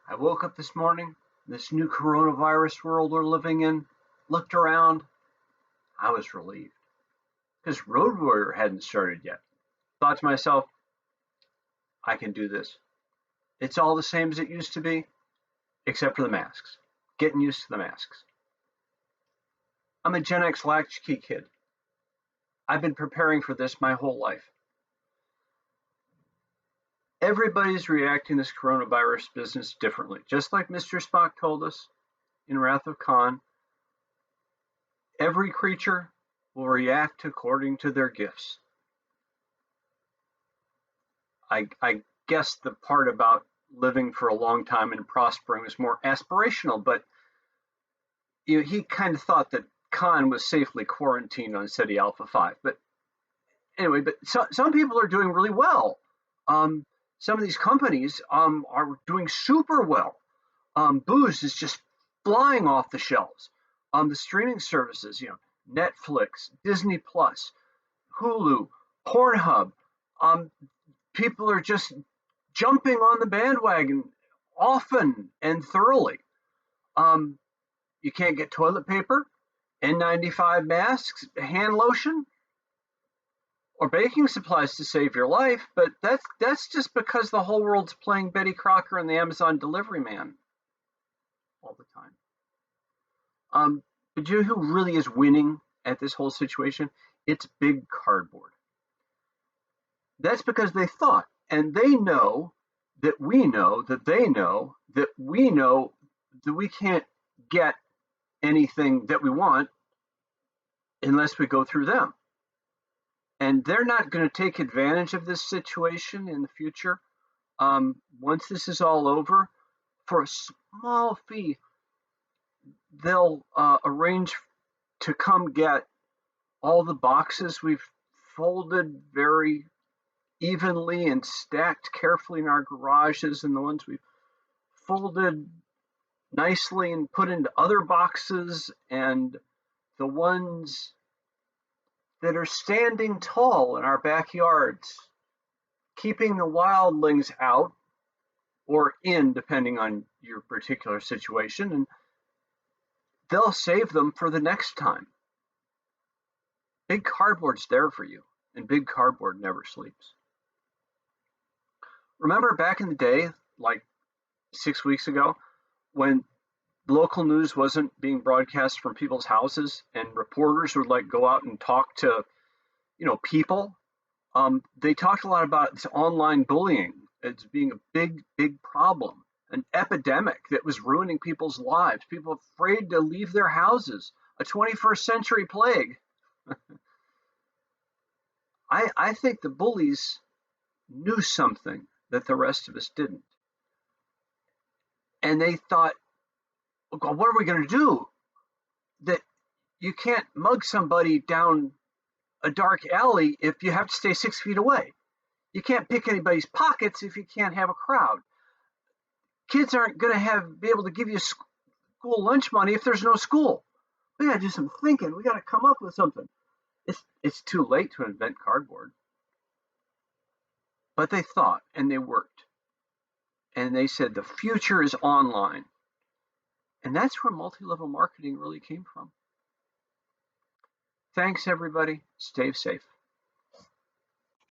I woke up this morning, this new coronavirus world we're living in, looked around. I was relieved because Road Warrior hadn't started yet. Thought to myself, I can do this. It's all the same as it used to be, except for the masks. Getting used to the masks. I'm a Gen X latchkey kid. I've been preparing for this my whole life. Everybody's reacting to this coronavirus business differently. Just like Mr. Spock told us in Wrath of Khan, every creature will react according to their gifts. I guess the part about living for a long time and prospering was more aspirational, but he kind of thought that Khan was safely quarantined on Ceti Alpha 5. But anyway, some people are doing really well. Some of these companies are doing super well. Booze is just flying off the shelves. The streaming services, Netflix, Disney Plus, Hulu, Pornhub. People are just jumping on the bandwagon often and thoroughly. You can't get toilet paper, N95 masks, hand lotion, or baking supplies to save your life, but that's just because the whole world's playing Betty Crocker and the Amazon delivery man all the time. But you know who really is winning at this whole situation? It's Big Cardboard. That's because they thought, and they know that we know that they know that we know that we can't get anything that we want unless we go through them. And they're not going to take advantage of this situation in the future. Once this is all over, for a small fee, they'll arrange to come get all the boxes we've folded very evenly and stacked carefully in our garages, and the ones we've folded nicely and put into other boxes, and the ones that are standing tall in our backyards, keeping the wildlings out or in, depending on your particular situation, and they'll save them for the next time. Big Cardboard's there for you, and Big Cardboard never sleeps. Remember back in the day, like 6 weeks ago, when local news wasn't being broadcast from people's houses and reporters would go out and talk to people? They talked a lot about this online bullying as being a big problem, an epidemic that was ruining people's lives, people afraid to leave their houses, a 21st century plague. I think the bullies knew something that the rest of us didn't. And they thought, well, what are we going to do? That you can't mug somebody down a dark alley if you have to stay 6 feet away. You can't pick anybody's pockets if you can't have a crowd. Kids aren't going to be able to give you school lunch money if there's no school. We got to do some thinking. We got to come up with something. It's too late to invent cardboard. But they thought, and they worked. And they said the future is online. And that's where multi-level marketing really came from. Thanks, everybody. Stay safe.